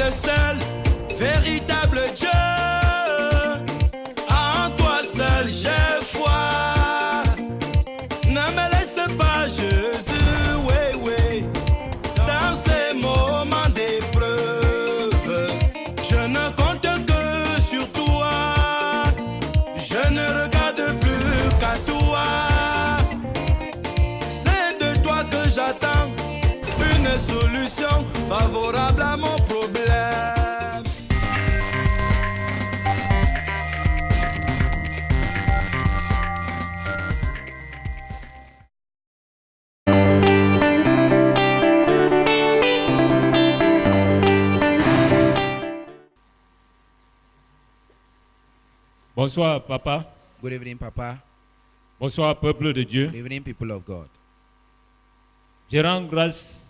le seul véritable Dieu. En toi seul j'ai foi. Ne me laisse pas, Jésus, oui, oui, dans ces moments d'épreuve. Je ne compte que sur toi. Je ne regarde plus qu'à toi. C'est de toi que j'attends une solution favorable à mon problème. Bonsoir, papa. Good evening, Papa. Bonsoir, peuple de Dieu. Good evening, people of God. Je rends grâce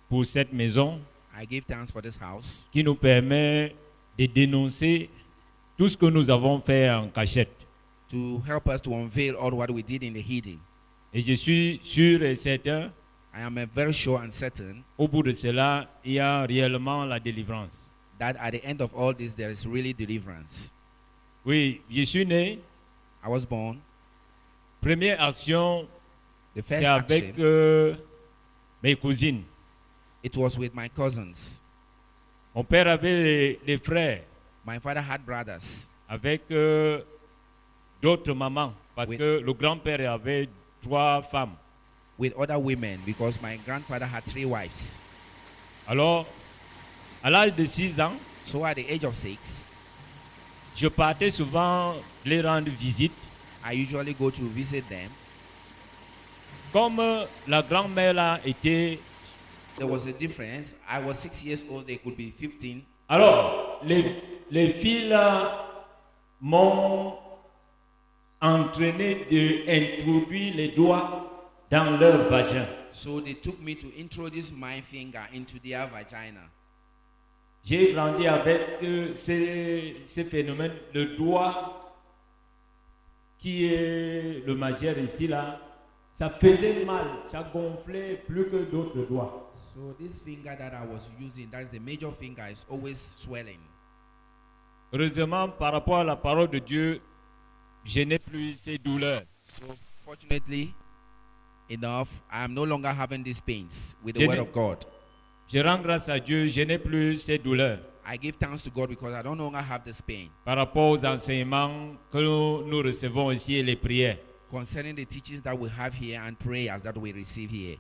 pour cette maison I give thanks for this house qui nous permet de dénoncer tout ce que nous avons fait en cachette. to help us to unveil all what we did in the hidden. Et je suis sûr et certain, I am very sure and certain au bout de cela, il y a réellement la délivrance. that at the end of all this, there is really deliverance. Oui, je suis né. I was born. Première action, The first c'est avec action, mes cousines. it was with my cousins. Mon père avait les frères My father had brothers avec d'autres mamans parce Oui. que le grand-père avait 3 femmes. with other women because my grandfather had 3 wives. Alors, à l'âge de 6 ans, So at the age of 6, je partais souvent les rendre visite. I usually go to visit them. Comme la grand-mère là était... There was a difference. I was 6 years old, they could be 15. Alors, les filles là m'ont entraîné d'introduire les doigts dans leur vagin. So they took me to introduce my finger into their vagina. J'ai grandi avec ce phénomène. Le doigt qui est le majeur ici là, ça faisait mal, ça gonflait plus que d'autres doigts. So this finger that I was using, that's the major finger, is always swelling. Heureusement, par rapport à la parole de Dieu, je n'ai plus ces douleurs. So fortunately enough, I am no longer having these pains with the Je word n'ai- of God. Je rends grâce à Dieu, je n'ai plus ces douleurs. I give thanks to God because I don't no longer have this pain. Par rapport aux enseignements que nous recevons ici et les prières. Concerning the teachings that we have here and prayers that we receive here.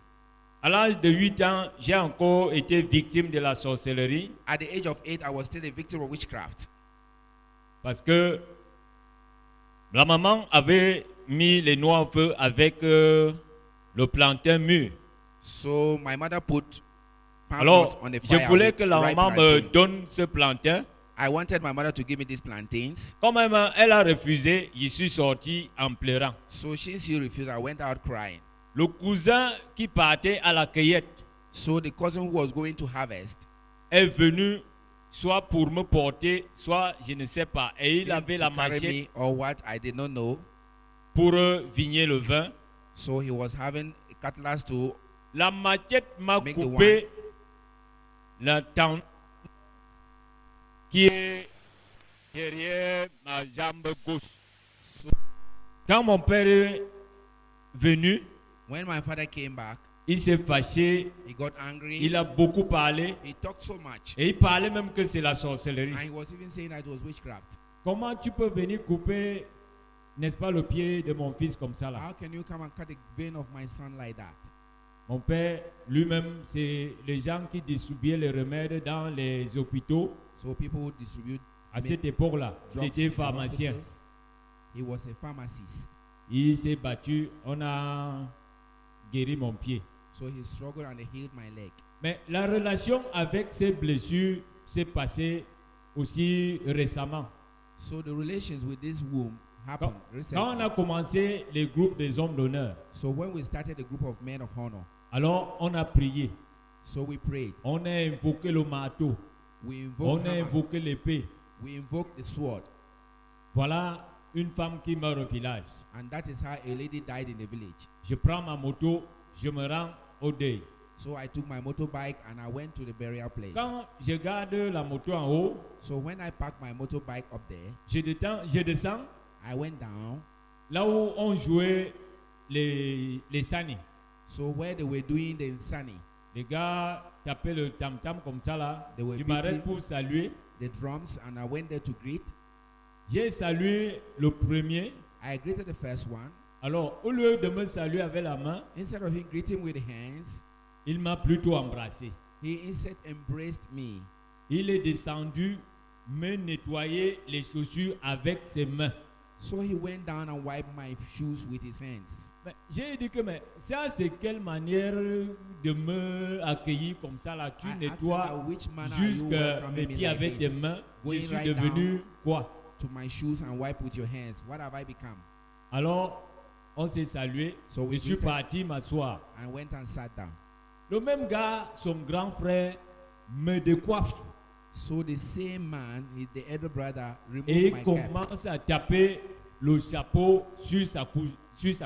À l'âge de 8 ans, j'ai encore été victime de la sorcellerie At the age of 8, I was still a victim of witchcraft. parce que la maman avait mis les noix en feu avec le plantain mûr. So my mother put palm Alors, nuts on the je fire voulais with que la ripe maman me plantain. donne ce plantain. I wanted my mother to give me these plantains. Quand même, elle a refusé, je suis sorti en pleurant. So since she refused, I went out crying. Le cousin qui partait à la cueillette So the cousin who was going to harvest est venu soit pour me porter, soit je ne sais pas. Et il came avait to la carry machette me or what, I did not know. pour vigner le vin. So he was having a cutlass to La machette m'a Make the coupé la tente qui est derrière ma jambe gauche. so Quand mon père est venu, when my father came back, il s'est fâché, he got angry. il a beaucoup parlé He talked so much. et il parlait même que c'est la sorcellerie. And he was even saying that it was witchcraft. Comment tu peux venir couper, n'est-ce pas, le pied de mon fils comme ça là? How can you come and cut the vein of my son like that? Mon père lui-même, c'est les gens qui distribuaient les remèdes dans les hôpitaux. So people who distribute À cette époque-là, il drugs était in the pharmacien. hospitals. He was a pharmacist. Il s'est battu, on a guéri mon pied. So he struggled and he healed my leg. Mais la relation avec ces blessures s'est passée aussi récemment. So the relations with this womb Quand, happened quand on recently. a commencé les groupes des hommes d'honneur, So when we started the group of men of honor, alors on a prié, so we prayed. on a invoqué le marteau, We on invoked a hammer. invoqué l'épée. We invoked the sword. Voilà une femme qui meurt au village. And that is how a lady died in the village. Je prends ma moto, je me rends au deuil. So I took my motorbike and I went to the burial place. Quand je garde la moto en haut, So when I parked my motorbike up there, je descends I went down. là où on jouait les sani. So where they were doing the Insani, Les gars tapaient le tam-tam comme ça là. They were Je m'arrête beating. pour saluer. the drums, and I went there to greet. J'ai salué le premier. I greeted the first one. Alors, au lieu de me saluer avec la main, Instead of him greeting with hands, il m'a plutôt embrassé. he instead embraced me. Il est descendu me nettoyer les chaussures avec ses mains. So he went down and wiped my shoes with his hands. Mais j'ai dit que mais ça c'est quelle manière de me accueillir comme ça là, tu I asked him nettoies that which manner are you jusque welcoming mes me pieds like avec this? tes mains. Je Going suis right devenu down quoi? to my shoes and wipe with your hands. What have I become? Alors on s'est salué. So Je we suis greeted parti m'asseoir. and went and sat down. Le même gars, son grand frère, me décoiffe So the same man, the elder brother, removed et my cap. commence à taper le chapeau sur sa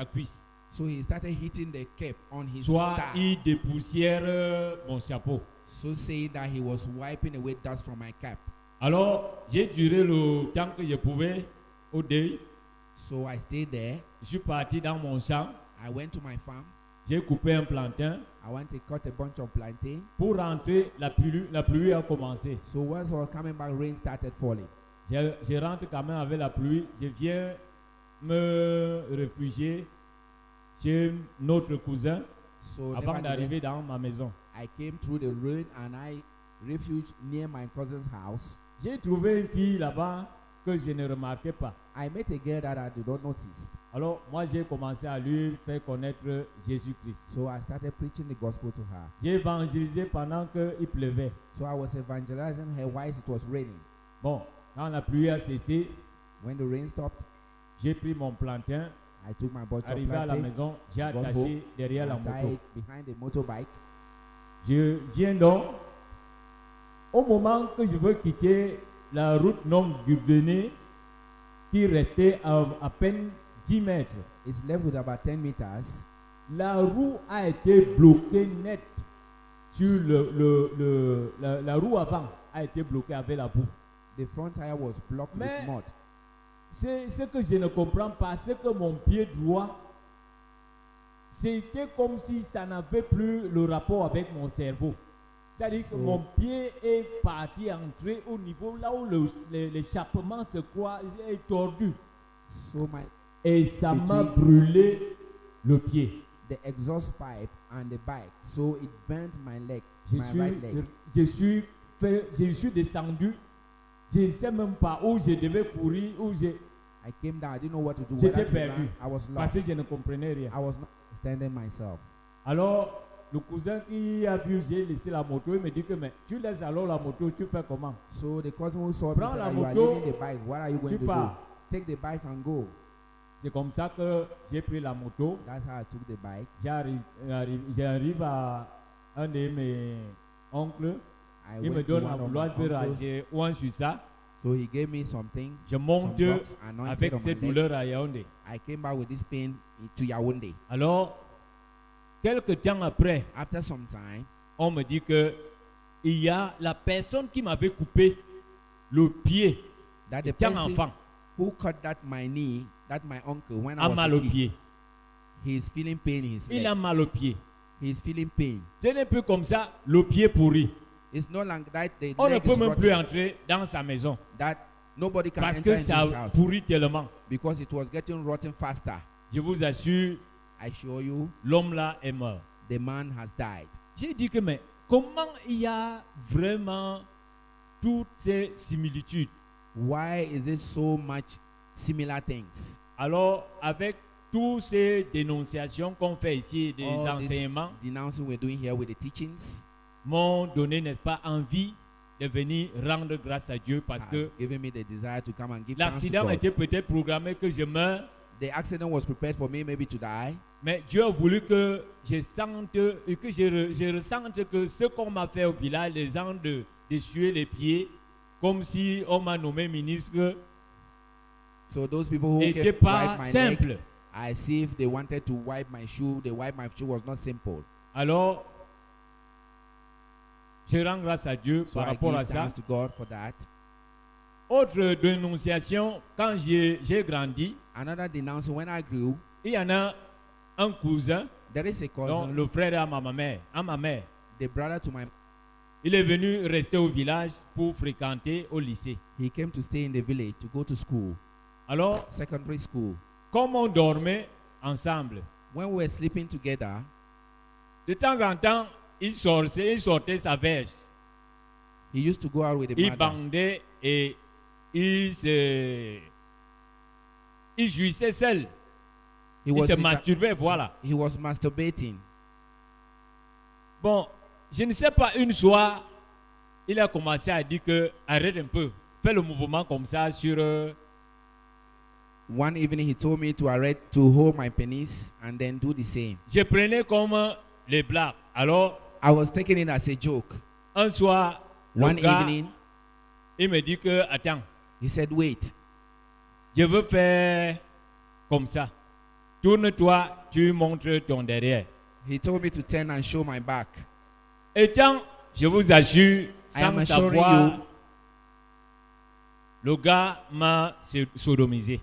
cuisse. So he started hitting the cap on his Soit star. il dépoussière mon chapeau. So saying that he was wiping away dust from my cap. Alors, j'ai duré le temps que je pouvais au deuil. So I stayed there. Je suis parti dans mon champ. I went to my farm. J'ai coupé un plantain. I went to cut a bunch of plantain. Pour rentrer, la pluie a commencé. So once I was coming back, rain started falling. Je rentre quand même avec la pluie. Je viens me réfugier chez notre cousin So avant d'arriver nevertheless, dans ma maison. I came through the rain and I refuged near my cousin's house. J'ai trouvé une fille là-bas que je ne remarquais pas. I met a girl that I did not notice. Alors, moi, j'ai commencé à lui faire connaître Jésus-Christ. So I started preaching the gospel to her. J'ai évangélisé pendant qu'il pleuvait. So I was evangelizing her whilst it was raining. Bon, quand la pluie a cessé, When the rain stopped, j'ai pris mon plantain. I took my bunch of Arrivé à la plantain, maison, j'ai Gone attaché home, derrière la and tied moto. it behind the motorbike. Je viens donc, au moment que je veux quitter la route non goudronnée, qui restait à peine 10 mètres, It's left with about 10 meters. la roue a été bloquée net sur la roue avant a été bloquée avec la boue. The front tire was blocked Mais- with mud. C'est ce que je ne comprends pas, c'est que mon pied droit, c'était comme si ça n'avait plus le rapport avec mon cerveau. C'est-à-dire que So- mon pied est parti entrer au niveau là où l'échappement se croit est tordu. So Et ça m'a Between- brûlé le pied. the exhaust pipe and the bike, so it burnt my leg, Je my right leg. je suis descendu. Je ne sais même pas où je devais courir, I came down. I didn't know what to do. j'étais Whether to perdu. run. I was Parce lost. que je ne comprenais rien. I was not understanding myself. Alors, le cousin qui a vu, j'ai laissé la moto, il me dit que mais tu laisses alors la moto, tu fais comment? So the cousin who saw me Prends said la that you are moto, leaving the bike. What are you going Tu to do? pars. Take the bike and go. C'est comme ça que j'ai pris la moto. That's how I took the bike. J'arrive à un de mes oncles. I Il me went to donne one un of my vouloir de uncles. ranger ouin sur ça. So he gave me some things, Je some monte drops anointed avec on my cette leg. douleur à Yaoundé. I came back with this pain to Yaoundé. Alors, quelques temps après, After some time, on me dit que il y a la personne qui m'avait coupé le pied that the étant person enfant who cut that my knee, that my uncle, when I a was mal a au kid, pied. he is feeling pain in his Il leg. a mal au pied. He is feeling pain. Ce n'est plus comme ça, le pied pourri. It's not like that the On ne leg peut is même plus rotten, entrer dans sa maison that nobody can parce enter que into ça his house pourrit tellement. because it was getting rotten faster. Je vous assure, I assure you, l'homme là est mort. the man has died. J'ai dit que mais comment il y a vraiment toutes ces similitudes? Why is it so much similar things? Alors, avec toutes ces dénonciations qu'on fait ici, des All this enseignements, denouncing we're doing here with the teachings m'ont donné, n'est-ce pas, envie de venir rendre grâce à Dieu parce has que given me the desire to come and give thanks to l'accident God. était peut-être programmé que je meure, The accident was prepared for me maybe to die, mais Dieu a voulu que je sente et que je ressente que ce qu'on m'a fait au village, les gens de suer les pieds, comme si on m'a nommé ministre, so those people who n'était came pas wipe my simple. leg, as if they wanted to wipe my shoe, the wipe my shoe was not simple. Alors, Je rends grâce à Dieu So par I rapport à give ça. thanks to God for that. Autre dénonciation, quand j'ai grandi, Another denouncing, when I grew, il y en a un cousin, there is a donc cousin, le frère à ma mère. the brother to my, Il est venu rester au village pour fréquenter au lycée. he came to stay in the village to go to school, Alors, secondary school. comme on dormait ensemble, When we were sleeping together, de temps en temps, il sortait sa verge. he used to go out with the Il mother. bandait et il jouissait seul. He Il was, se masturbait, voilà. he was masturbating. Bon, je ne sais pas, une soir, il a commencé à dire que arrête un peu, fais le mouvement comme ça sur... One evening, he told me to arrête, to hold my penis and then do the same. Je prenais comme les blagues. Alors, I was taking it as a joke. un soir, le One gars, evening, il me dit que, attends, he said, wait, je veux faire comme ça. Tourne-toi, tu montres ton derrière. he told me to turn and show my back. Et tant, je vous assure, I am sans assuring savoir, you, le gars m'a sodomisé.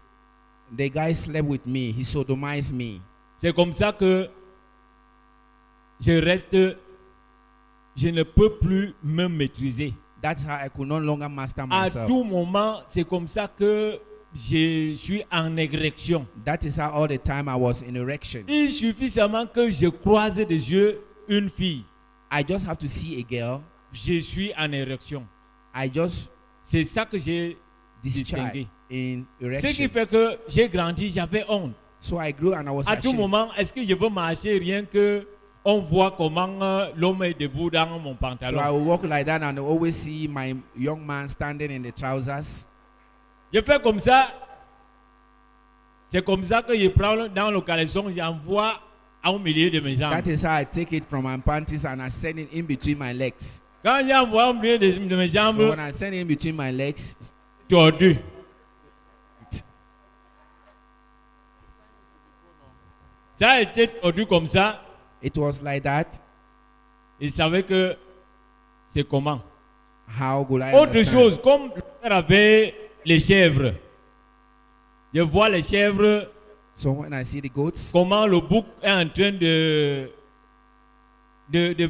the guy slept with me. He sodomized me. C'est comme ça que je ne peux plus me maîtriser. That's how I could no longer master À myself. tout moment, c'est comme ça que je suis en érection. That is how all the time I was in erection. Il suffit seulement que je croise des yeux une fille. I just have to see a girl. Je suis en érection. I just C'est ça que j'ai discharge distingué. in Ce qui erection. fait que j'ai grandi, j'avais honte. So I grew and I was À tout ashamed. moment, est-ce que je veux marcher rien que on voit comment l'homme est debout dans mon So pantalon? I will walk like that and I always see my young man standing in the trousers. Je fais comme ça. C'est comme ça que je prends dans le caleçon, j'envoie au milieu de mes jambes. That is how I take it from my panties and I send it in between my legs. Quand j'envoie au milieu de mes So jambes, when I send it in between my legs, tordu. Ça a été tordu comme ça. it was like that. Il savait que c'est comment. How could I Autre understand? chose, comme le père avait les chèvres. Je vois les chèvres, So when I see the goats, comment le bouc est en train de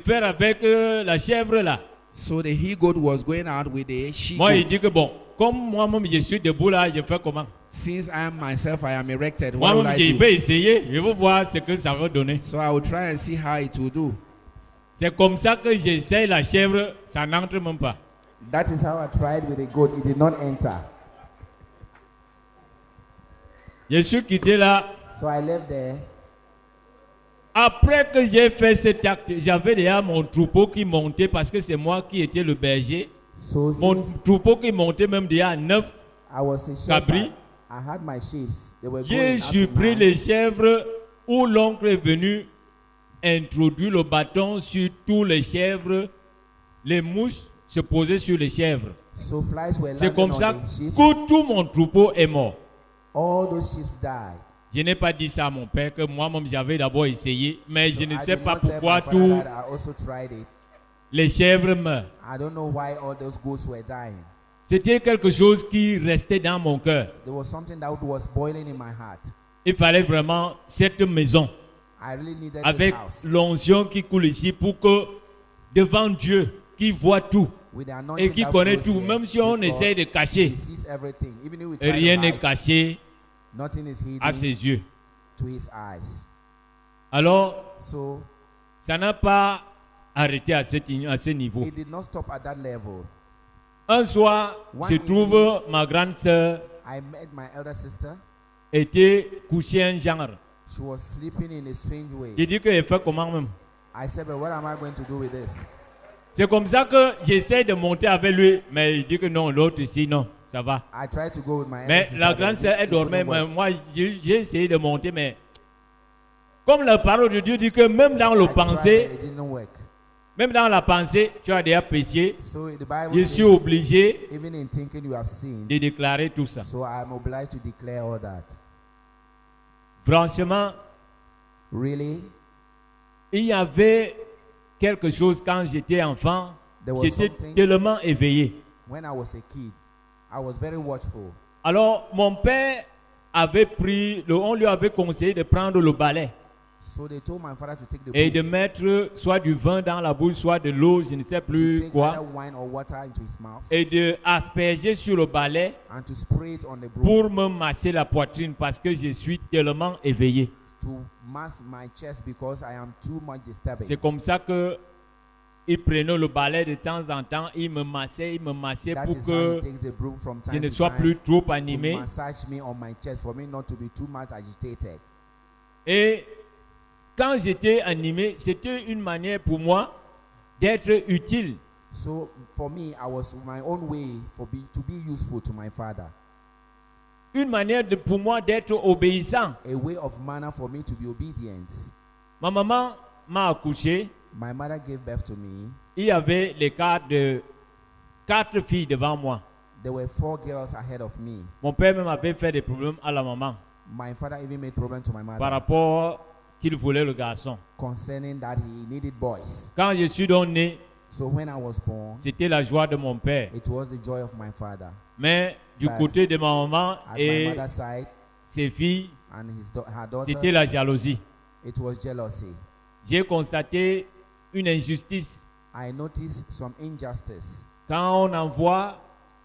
faire avec la chèvre là. so the he goat was going out with the she Moi, il goat. dit que bon, comme moi-même je suis debout là, je fais comment? Since I am myself, I am erected. What will Moi-même, I je do? vais essayer, je vais voir ce que ça va donner. So I will try and see how it will do. C'est comme ça que j'essaye la chèvre, ça n'entre même pas. That is how I tried with a goat. It did not enter. Je suis quitté là. So I left there. Après que j'ai fait cet acte, j'avais déjà mon troupeau qui montait parce que c'est moi qui étais le berger. So Mon since troupeau qui montait même déjà à 9. I was a Cabri. shepherd, I had my sheep. They were J'ai going out to surpris mine. les chèvres où l'oncle est venu introduire le bâton sur tous les chèvres. Les mouches se posaient sur les chèvres. So flies were C'est landing comme on ça the sheep. que tout mon troupeau est mort. All those sheep died. Je n'ai pas dit ça à mon père que moi-même j'avais d'abord essayé, mais So je ne I sais did pas not tell pourquoi my father tous that I also tried it. les chèvres meurent. I don't know why all those goats were dying. C'était quelque chose qui restait dans mon cœur. There was something that was boiling in my heart. Il fallait vraiment cette maison I really needed avec this house l'onction qui coule ici pour que devant Dieu qui voit tout with the et anointing qui that connaît flows tout, here. même si on Because essaie de cacher, He sees everything. Even if we try rien to n'est hide, caché nothing is hidden à ses yeux. to his eyes. Alors, So ça n'a pas arrêté à ce niveau. it did not stop at that level. Un soir, One je trouve ma grande sœur I met my elder sister. était couchée un genre. She was sleeping in a strange way. J'ai dit qu'elle fait comment même. I said, but what am I going to do with this? C'est comme ça que j'essaie de monter avec lui, mais il dit que non, l'autre ici, non, ça va. I tried to go with my elder Mais sister. la but grande it- sœur, elle it dormait, couldn't mais work. moi, j'ai essayé de monter, mais comme la parole de Dieu dit que même dans le I tried, pensée, but it didn't work. même dans la pensée, tu as déjà péché, So the Bible je says, suis obligé even in thinking you have sinned. de déclarer tout ça. So I'm obliged to declare all that. Franchement, Really? il y avait quelque chose quand j'étais enfant. There was j'étais something tellement éveillé. when I was a kid. I was very watchful. Alors, mon père avait pris, on lui avait conseillé de prendre le balai So they told my father to take the et de broom, mettre soit du vin dans la bouche, soit de l'eau, je ne sais to plus take quoi, either wine or water into his mouth, et de asperger sur le balai and to spray it on the broom pour me masser la poitrine parce que je suis tellement éveillé. to mask my chest because I am too much disturbing. C'est comme ça que il prenait le balai de temps en temps, il me massait That pour is how que he takes the broom from je time ne to sois plus time trop to animé. massage me on my chest for me not to be too much agitated. Et quand j'étais animé, c'était une manière pour moi d'être utile. So for me, I was my own way to be useful to my father. Une manière pour moi d'être obéissant. A way of manner for me to be obedient. Ma maman m'a accouché. My mother gave birth to me. Il y avait les cas de 4 filles devant moi. There were 4 girls ahead of me. Mon père même avait fait des problèmes à la maman My father even made problem to my par mother rapport qu'il voulait le garçon. concerning that he needed boys. Quand je suis donc né, So when I was born, c'était la joie de mon père. it was the joy of my father. Mais du But côté de ma maman At my et mother's side ses filles, and her c'était la daughters, jalousie. it was jealousy. J'ai constaté une injustice. I noticed some injustice. Quand on envoie,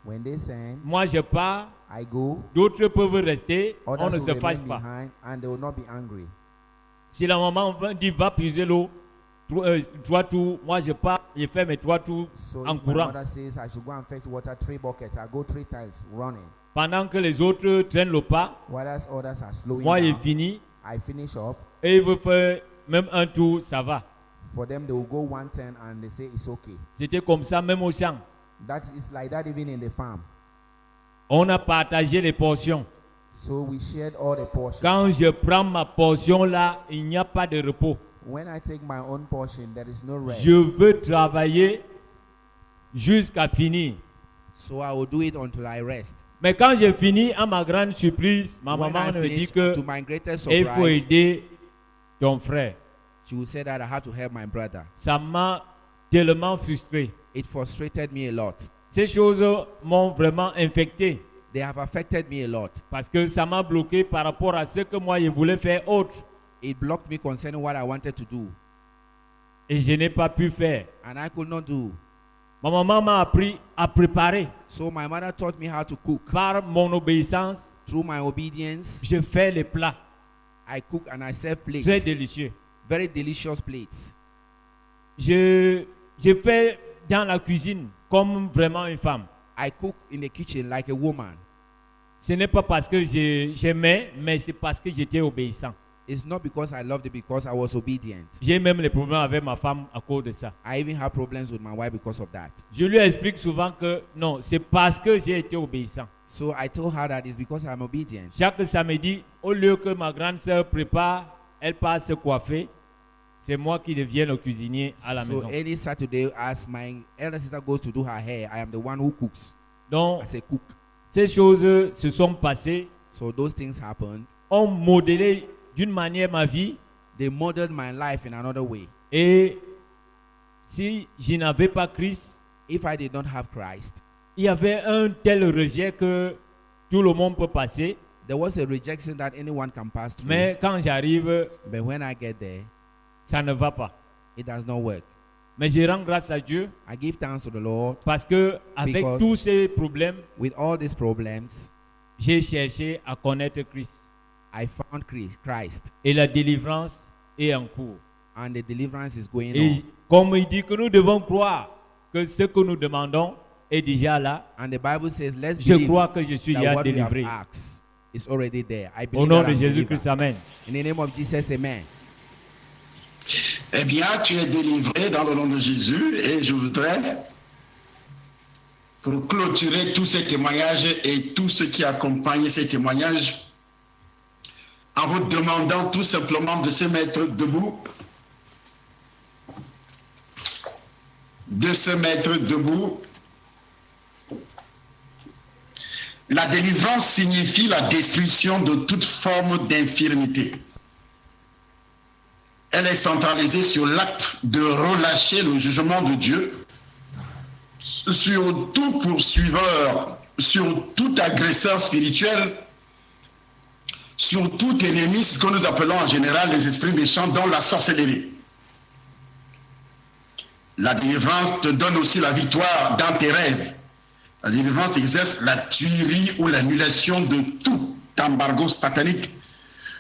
When they send, moi je pars, I go, d'autres peuvent rester, on others ne will se remain fâche pas. behind and they will not be angry. Si la maman dit va puiser l'eau, 3 tours, moi je pars, je fais mes 3 tours So en if my courant. mother says I should go and fetch water 3 buckets, I go 3 times running. Pendant que les autres traînent le pas, Whereas others are slowing moi j'ai down, fini I finish up. et ils veulent faire même un tour, ça va. For them, they will go 1 turn and they say it's okay. C'était comme ça même au champ. That is like that even in the farm. On a partagé les portions. So we shared all the portions. Quand je prends ma portion là, il n'y a pas de repos. When I take my own portion, there is no rest. Je veux travailler jusqu'à finir. So I will do it until I rest. Mais quand j'ai fini, à ma grande surprise, ma When maman I me dit finish, que to my greatest il faut surprise, aider ton frère. she will say that I had to help my brother. Ça m'a tellement frustré. It frustrated me a lot. Ces choses m'ont vraiment infecté They have affected me a lot. parce que ça m'a bloqué par rapport à ce que moi je voulais faire autre It blocked me concerning what I wanted to do, et je n'ai pas pu faire. and I could not do. Ma maman m'a appris à préparer. So my mother taught me how to cook. Par mon obéissance, Through my obedience, je fais les plats I cook and I serve très plates, délicieux. very delicious plates. Je fais dans la cuisine comme vraiment une femme. I cook in the kitchen like a woman. Ce n'est pas parce que j'aimais, mais c'est parce que j'étais obéissant. It's not because I loved it, because I was obedient. J'ai même les problèmes avec ma femme à cause de ça. I even have problems with my wife because of that. Je lui explique souvent que non, c'est parce que j'ai été obéissant. So I told her that it's because I'm obedient. Chaque samedi, au lieu que ma grande sœur prépare, elle passe se coiffer, c'est moi qui deviens le cuisinier à la So maison. any Saturday, as my elder sister goes to do her hair, I am the one who cooks Donc, as a cook. ces choses se sont passées, So those things happened. ont modélé d'une manière ma vie. They modeled my life in another way. Et si je n'avais pas Christ, If I did not have Christ, il y avait un tel rejet que tout le monde peut passer. there was a rejection that anyone can pass through. Mais quand j'arrive, But when I get there, ça ne va pas. it does not work. Mais je rends grâce à Dieu I give thanks to the Lord. parce que avec Because- tous ces problèmes, With all these problems, j'ai cherché à connaître Christ. I found Christ, Et la délivrance est en cours. and the deliverance is going Et comme il dit que nous devons croire que ce que nous demandons est déjà là, on. And the Bible says, let's je believe crois que je suis that déjà what we have délivré. asked is already there. I Au believe nom that de I'm Jésus-Christ, delivered. amen. In the name of Jesus, amen. Eh bien, tu es délivré dans le nom de Jésus et je voudrais, pour clôturer tous ces témoignages et tout ce qui accompagne ces témoignages, en vous demandant tout simplement de se mettre debout, de se mettre debout. La délivrance signifie la destruction de toute forme d'infirmité. Elle est centralisée sur l'acte de relâcher le jugement de Dieu sur tout poursuiveur, sur tout agresseur spirituel, sur tout ennemi, ce que nous appelons en général les esprits méchants, dont la sorcellerie. La délivrance te donne aussi la victoire dans tes rêves. La délivrance exerce la tuerie ou l'annulation de tout embargo satanique,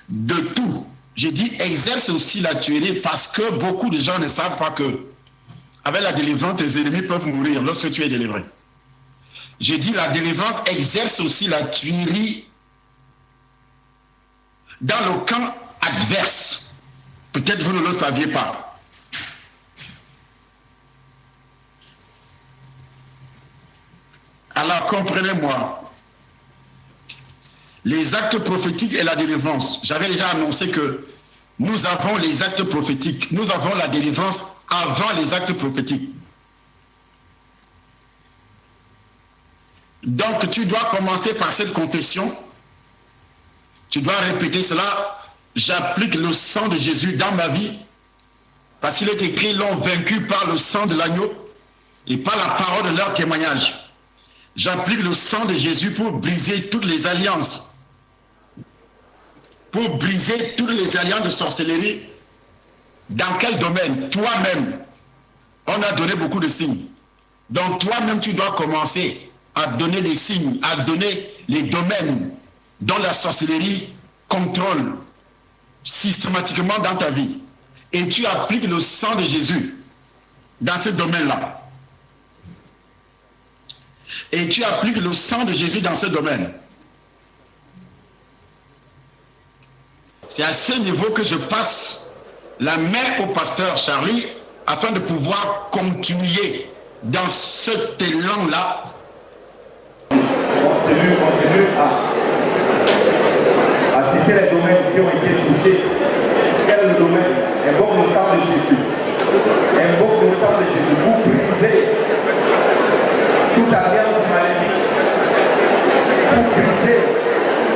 de tout. J'ai dit exerce aussi la tuerie parce que beaucoup de gens ne savent pas que avec la délivrance, tes ennemis peuvent mourir lorsque tu es délivré. J'ai dit la délivrance exerce aussi la tuerie dans le camp adverse. Peut-être vous ne le saviez pas. Alors comprenez-moi, les actes prophétiques et la délivrance, j'avais déjà annoncé que nous avons les actes prophétiques, nous avons la délivrance avant les actes prophétiques. Donc tu dois commencer par cette confession, tu dois répéter cela, j'applique le sang de Jésus dans ma vie, parce qu'il est écrit, l'ont vaincu par le sang de l'agneau et par la parole de leur témoignage. J'applique le sang de Jésus pour briser toutes les alliances. Pour briser toutes les alliances de sorcellerie. Dans quel domaine? Toi-même. On a donné beaucoup de signes. Donc toi-même, tu dois commencer à donner des signes, à donner les domaines dont la sorcellerie contrôle systématiquement dans ta vie. Et tu appliques le sang de Jésus dans ce domaine-là. Et tu appliques le sang de Jésus dans ce domaine. C'est à ce niveau que je passe la main au pasteur Charlie afin de pouvoir continuer dans cet élan-là. Continue à citer les domaines qui ont été touchés. Quel est le domaine? Invoque le sang de Jésus. Invoque le sang de Jésus. Vous brisez toute alliance maléfique. Vous brisez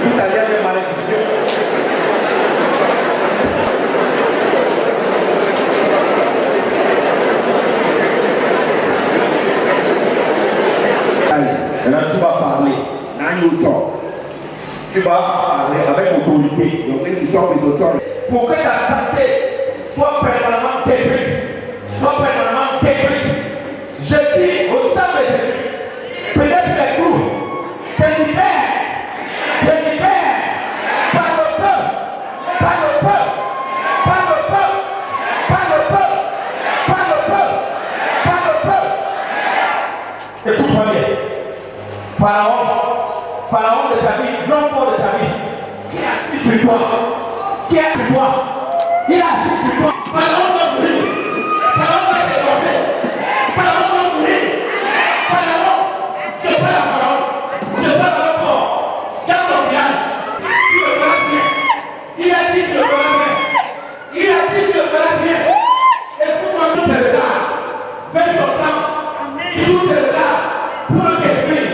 toute alliance de malédiction. Maintenant, tu vas parler. Tu vas parler avec autorité. Pour que ta santé soit permanemment détruite. Je dis au sang de Jésus, peut-être les clous, te libère par le peuple. Écoute-moi bien. Pharaon de ta vie, l'homme de ta vie, qui est assis sur toi, il est assis sur toi. Pharaon va mourir, Pharaon va être égorgé, Pharaon va mourir, je parle à Pharaon, je parle à l'homme dans ton village, tu le feras bien, il a dit que tu le feras bien, écoute-moi, tout est là, fais ton temps, tout est là, pour le détruire.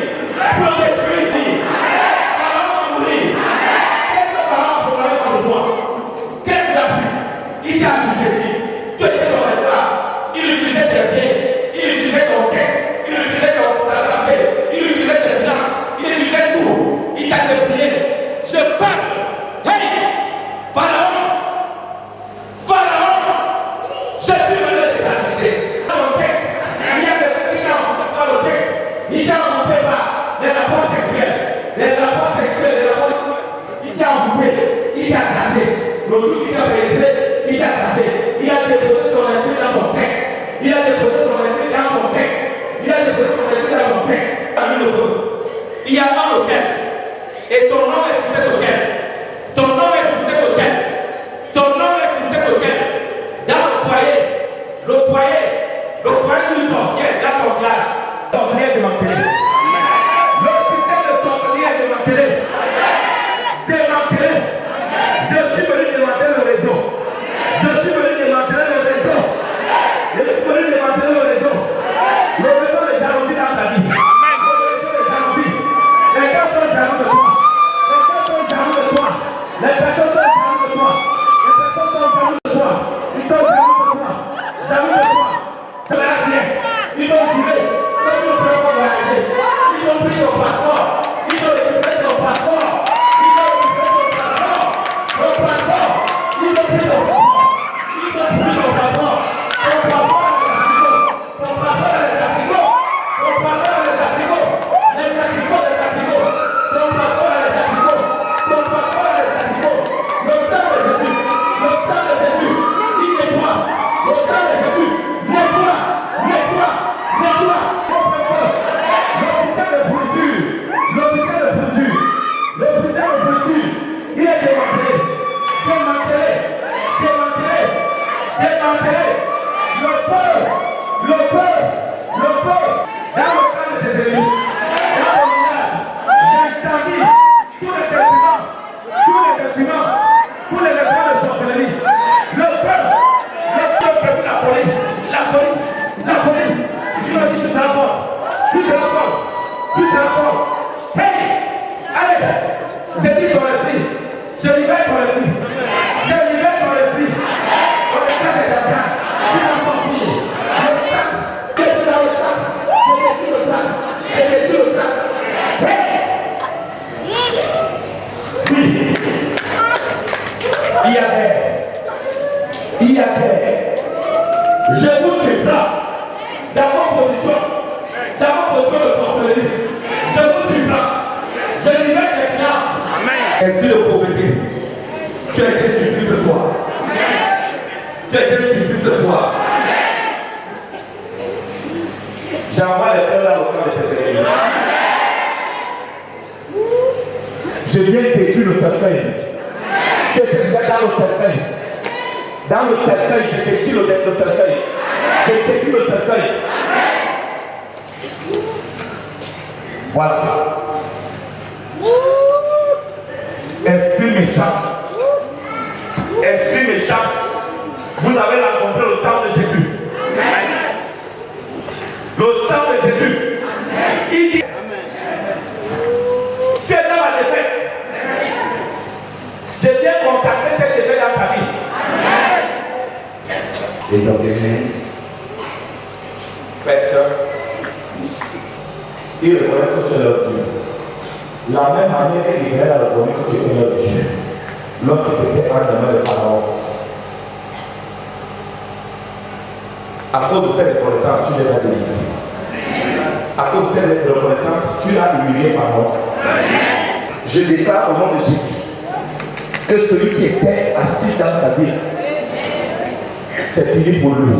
Pharaon va mourir. Qu'est-ce que Pharaon a fait contre toi? Qu'est-ce qu'il a fait? Il t'a assujetti. Tu étais son esclave. Il utilisait tes pieds. Il utilisait ton sexe. Il utilisait ta santé. Il utilisait tes finances. Il utilisait tout. Il t'a déplié. Je parle. Hey! Pharaon! Je suis venu te stabiliser. Dans le sexe, il y a des petits qui n'ont pas le sexe. Il t'a occupé par les rapports sexuels, il t'a occupé, il t'a gardé. Le jour qu'il t'a pénétré, il t'a gardé. Il a déposé ton esprit dans ton sexe. Il a déposé ton esprit dans ton sexe. Il y a un hôtel. Et ton nom est sur cet hôtel. Ton nom est sur cet hôtel. Dans le foyer d'une sorcière dans ton village. Sorcière démantelée. Le système de sorcellerie est démantelé. Je suis venu démanteler le réseau. Le réseau de jalousie dans ta vie. Les gars sont jaloux de toi. Les personnes sont jaloux de toi. Ils sont jaloux de toi. Tu verras bien. Ils ont juré. dans le camp de tes ennemis, dans ton village, j'incendie tous les bâtiments, tous les bâtiments de sorcellerie. Le peuple prévu la police. Tu m'as dit tout sera fort. Hey, allez, j'ai dit ton esprit, je libère ton esprit. On est dans les affaires, tu vas sortir. Le sac, tu es dans le sac, je déchire le sac. Hey! Oui. Il y a des. Je vous surprends dans vos positions de sorcellerie. Je vous surprends. Je libère les finances. Esprit de pauvreté. Tu as été surpris ce soir. J'envoie les pleurs là au camp de tes ennemis. Je viens détruire le cercueil. Tu étais déjà dans le cercueil. Dans le cercueil, je déchire le cercueil. Je détruis le cercueil. Voilà. Esprit méchant. Vous avez rencontré le sang de Jésus. Le sang de Jésus. Il dit. Tu es dans la défaite. Je viens consacrer cette défaite dans ta vie. In your hands. Frère, sœur. Ils reconnaissent que tu es leur Dieu. La même manière qu'Israël a reconnu que tu étais leur Dieu. Lorsque c'était un demain de Pharaon. À cause de cette reconnaissance, tu les as délivrés. À cause de cette reconnaissance, tu l'as humilié par moi. Je déclare au nom de Jésus que celui qui était assis dans ta vie, c'est fini pour lui.